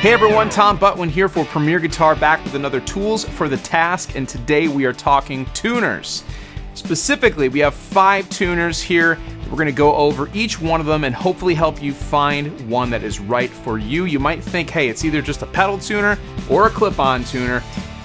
Hey everyone, Tom Butwin here for Premier Guitar, back with another Tools for the Task, and today we are talking tuners. Specifically, we have 5 tuners here. We're going to go over each one of them and hopefully help you find one that is right for you. You might think, hey, it's either just a pedal tuner or a clip-on tuner.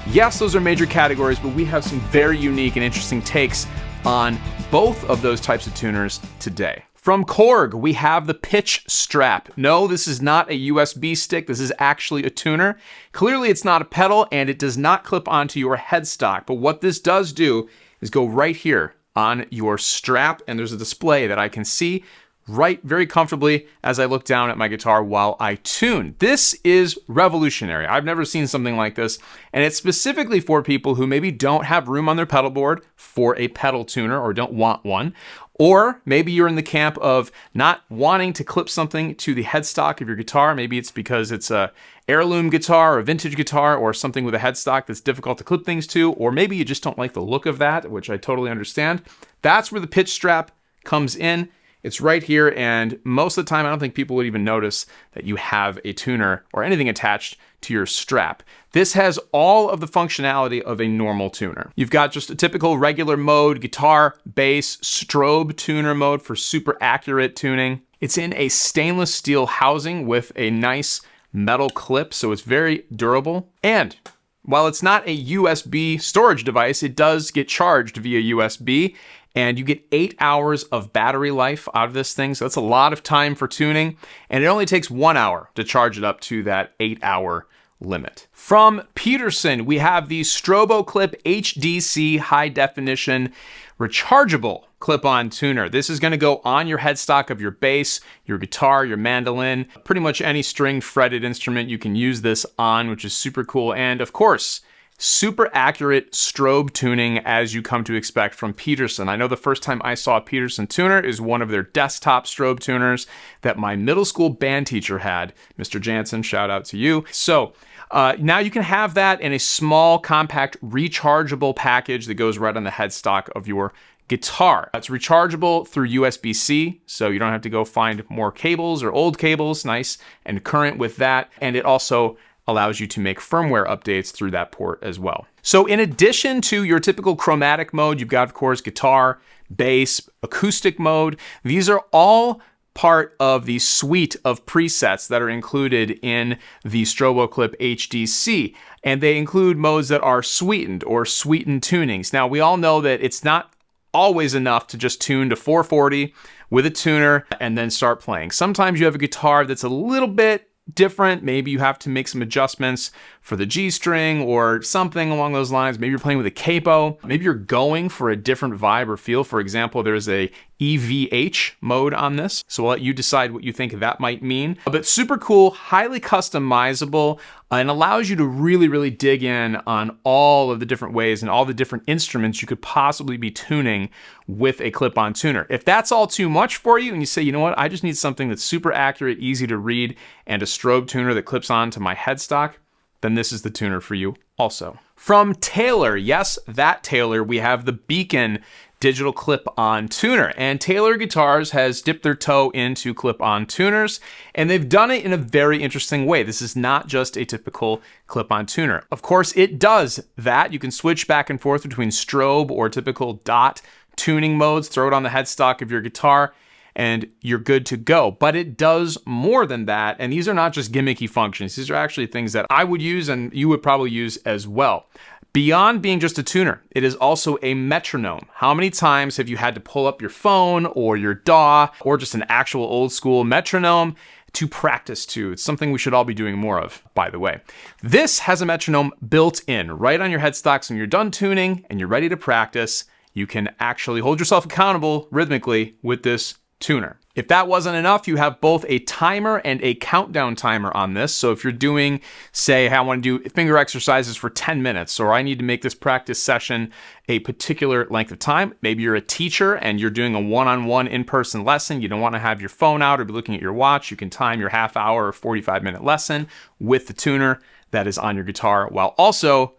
Yes, those are major categories, but we have some very unique and interesting takes on both of those types of tuners today. From Korg, we have the pitch strap. No, this is not a USB stick. This is actually a tuner. Clearly, it's not a pedal, and it does not clip onto your headstock. But what this does do is go right here on your strap, and there's a display that I can see right very comfortably as I look down at my guitar while I tune. This is revolutionary. I've never seen something like this, and it's specifically for people who maybe don't have room on their pedal board for a pedal tuner or don't want one. Or maybe you're in the camp of not wanting to clip something to the headstock of your guitar. Maybe it's because it's a heirloom guitar or a vintage guitar or something with a headstock that's difficult to clip things to. Or maybe you just don't like the look of that, which I totally understand. That's where the pitch strap comes in. It's right here, and most of the time I don't think people would even notice that you have a tuner or anything attached to your strap. This has all of the functionality of a normal tuner. You've got just a typical regular mode, guitar, bass, strobe tuner mode for super accurate tuning. It's in a stainless steel housing with a nice metal clip, so it's very durable. And while it's not a USB storage device, it does get charged via USB. And you get 8 hours of battery life out of this thing. So that's a lot of time for tuning. And it only takes 1 hour to charge it up to that 8-hour limit. From Peterson, we have the StroboClip HDC high definition rechargeable clip-on tuner. This is going to go on your headstock of your bass, your guitar, your mandolin, pretty much any stringed fretted instrument you can use this on, which is super cool. And of course, super accurate strobe tuning as you come to expect from Peterson. I know the first time I saw a Peterson tuner is one of their desktop strobe tuners that my middle school band teacher had. Mr. Jansen, shout out to you. So now you can have that in a small, compact, rechargeable package that goes right on the headstock of your guitar. It's rechargeable through USB-C, so you don't have to go find more cables or old cables. Nice and current with that. And it also allows you to make firmware updates through that port as well. So in addition to your typical chromatic mode, you've got, of course, guitar, bass, acoustic mode. These are all part of the suite of presets that are included in the StroboClip HDC. And they include modes that are sweetened or sweetened tunings. Now, we all know that it's not always enough to just tune to 440 with a tuner and then start playing. Sometimes you have a guitar that's a little bit different. Maybe you have to make some adjustments for the G string or something along those lines. Maybe you're playing with a capo. Maybe you're going for a different vibe or feel. For example, there's a EVH mode on this. So I'll let you decide what you think that might mean. But super cool, highly customizable, and allows you to really dig in on all of the different ways and all the different instruments you could possibly be tuning with a clip-on tuner. If that's all too much for you and you say, you know what, I just need something that's super accurate, easy to read, and a strobe tuner that clips onto my headstock, then this is the tuner for you also. From Taylor, yes, that Taylor, we have the Beacon digital clip-on tuner. And Taylor Guitars has dipped their toe into clip-on tuners, and they've done it in a very interesting way. This is not just a typical clip-on tuner. Of course, it does that. You can switch back and forth between strobe or typical dot tuning modes, throw it on the headstock of your guitar, and you're good to go. But it does more than that, and these are not just gimmicky functions. These are actually things that I would use and you would probably use as well. Beyond being just a tuner, it is also a metronome. How many times have you had to pull up your phone or your DAW or just an actual old school metronome to practice to? It's something we should all be doing more of, by the way. This has a metronome built in right on your headstock, so when you're done tuning and you're ready to practice, you can actually hold yourself accountable rhythmically with this tuner. If that wasn't enough, you have both a timer and a countdown timer on this. So if you're doing, say, hey, I want to do finger exercises for 10 minutes, or I need to make this practice session a particular length of time. Maybe you're a teacher and you're doing a one-on-one in-person lesson. You don't want to have your phone out or be looking at your watch. You can time your half-hour or 45-minute lesson with the tuner that is on your guitar, while also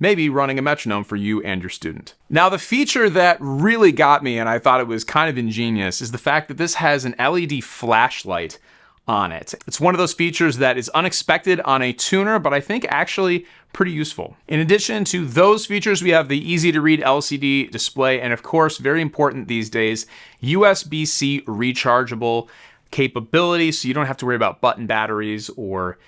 maybe running a metronome for you and your student. Now, the feature that really got me, and I thought it was kind of ingenious, is the fact that this has an LED flashlight on it. It's one of those features that is unexpected on a tuner, but I think actually pretty useful. In addition to those features, we have the easy to read LCD display, and of course, very important these days, USB-C rechargeable capability, so you don't have to worry about button batteries or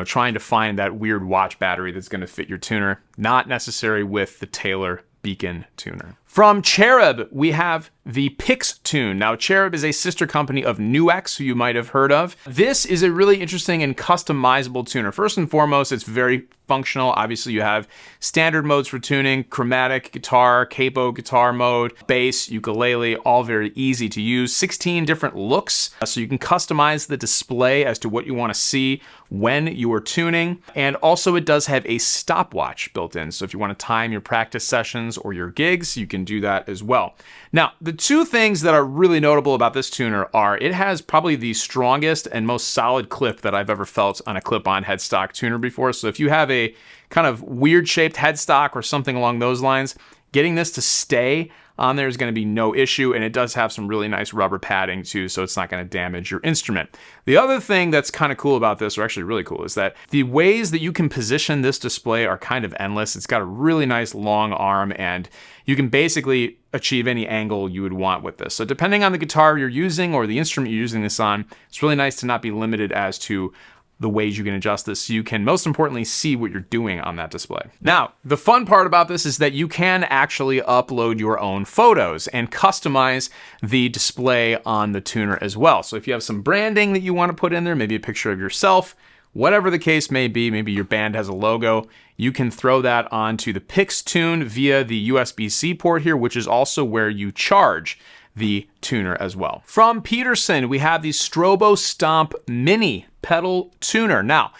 trying to find that weird watch battery that's going to fit your tuner. Not necessary with the Taylor Beacon tuner. From Cherub, we have the PixTune. Now, Cherub is a sister company of NuX, who you might have heard of. This is a really interesting and customizable tuner. First and foremost, it's very functional. Obviously, you have standard modes for tuning, chromatic guitar, capo guitar mode, bass, ukulele, all very easy to use. 16 different looks, so you can customize the display as to what you want to see when you are tuning. And also, it does have a stopwatch built in. So if you want to time your practice sessions or your gigs, you can do that as well. Now, the two things that are really notable about this tuner are it has probably the strongest and most solid clip that I've ever felt on a clip-on headstock tuner before. So if you have a kind of weird shaped headstock or something along those lines, getting this to stay on there is going to be no issue, and it does have some really nice rubber padding too, so it's not going to damage your instrument. The other thing that's kind of cool about this, or actually really cool, is that the ways that you can position this display are kind of endless. It's got a really nice long arm, and you can basically achieve any angle you would want with this. So depending on the guitar you're using or the instrument you're using this on, it's really nice to not be limited as to the ways you can adjust this, so you can most importantly see what you're doing on that display. Now, the fun part about this is that you can actually upload your own photos and customize the display on the tuner as well. So if you have some branding that you want to put in there, maybe a picture of yourself, whatever the case may be, maybe your band has a logo, you can throw that onto the PixTune via the USB-C port here, which is also where you charge the tuner as well. From Peterson, we have the StroboStomp Mini pedal tuner. Now,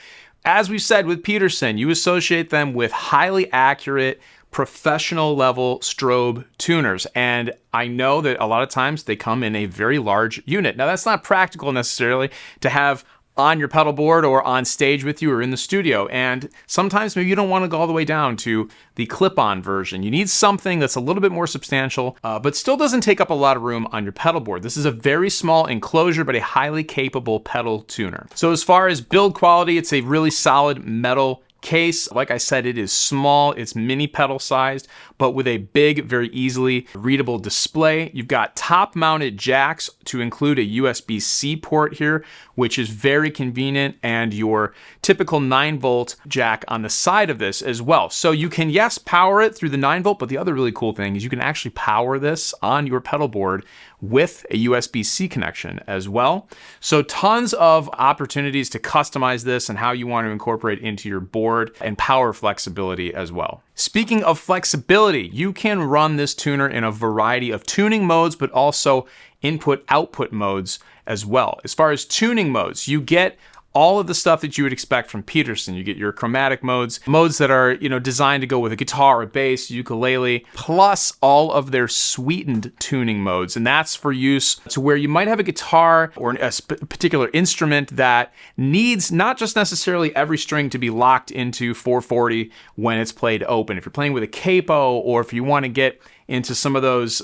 as we said with Peterson, you associate them with highly accurate, professional level strobe tuners. And I know that a lot of times they come in a very large unit. Now, that's not practical necessarily to have on your pedal board or on stage with you or in the studio. And sometimes maybe you don't want to go all the way down to the clip-on version. You need something that's a little bit more substantial, but still doesn't take up a lot of room on your pedal board. This is a very small enclosure, but a highly capable pedal tuner. So as far as build quality, it's a really solid metal case. Like I said, it is small, it's mini pedal sized, but with a big, very easily readable display. You've got top mounted jacks to include a USB-C port here, which is very convenient, and your typical 9-volt jack on the side of this as well. So you can, yes, power it through the 9-volt, but the other really cool thing is you can actually power this on your pedal board with a USB-C connection as well. So tons of opportunities to customize this and how you want to incorporate into your board, and power flexibility as well. Speaking of flexibility, you can run this tuner in a variety of tuning modes, but also input-output modes as well. As far as tuning modes, you get all of the stuff that you would expect from Peterson. You get your chromatic modes, modes that are, designed to go with a guitar, a bass, ukulele, plus all of their sweetened tuning modes. And that's for use to where you might have a guitar or a particular instrument that needs not just necessarily every string to be locked into 440 when it's played open. If you're playing with a capo, or if you want to get into some of those,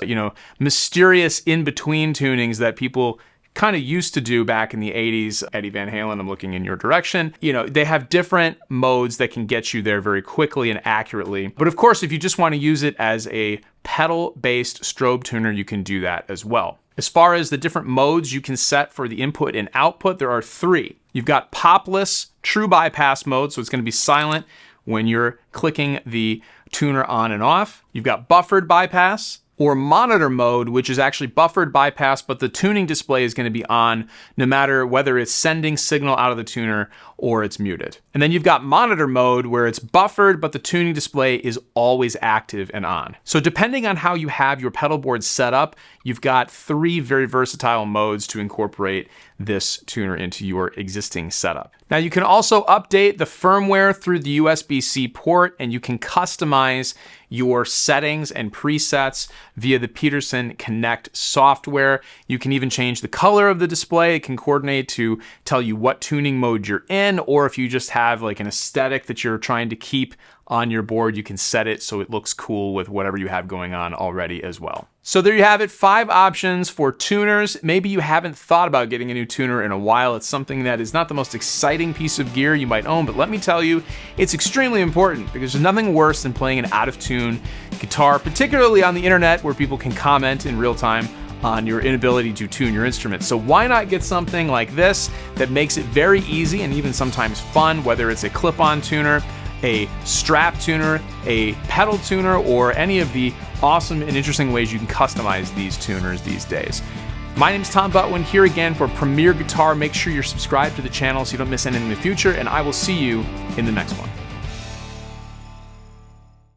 mysterious in-between tunings that people kind of used to do back in the 80s. Eddie Van Halen, I'm looking in your direction. They have different modes that can get you there very quickly and accurately. But of course, if you just want to use it as a pedal-based strobe tuner, you can do that as well. As far as the different modes you can set for the input and output, there are 3. You've got popless true bypass mode, so it's going to be silent when you're clicking the tuner on and off. You've got buffered bypass, or monitor mode, which is actually buffered bypass, but the tuning display is going to be on no matter whether it's sending signal out of the tuner or it's muted. And then you've got monitor mode, where it's buffered, but the tuning display is always active and on. So depending on how you have your pedal board set up, you've got 3 very versatile modes to incorporate this tuner into your existing setup. Now, you can also update the firmware through the USB-C port, and you can customize your settings and presets via the Peterson Connect software. You can even change the color of the display. It can coordinate to tell you what tuning mode you're in. in, or if you just have like an aesthetic that you're trying to keep on your board, you can set it so it looks cool with whatever you have going on already as well. So there you have it, 5 options for tuners. Maybe you haven't thought about getting a new tuner in a while. It's something that is not the most exciting piece of gear you might own, but let me tell you, it's extremely important because there's nothing worse than playing an out of tune guitar, particularly on the internet where people can comment in real time on your inability to tune your instrument. So why not get something like this that makes it very easy and even sometimes fun, whether it's a clip-on tuner, a strap tuner, a pedal tuner, or any of the awesome and interesting ways you can customize these tuners these days. My name is Tom Butwin, here again for Premier Guitar. Make sure you're subscribed to the channel so you don't miss anything in the future, and I will see you in the next one.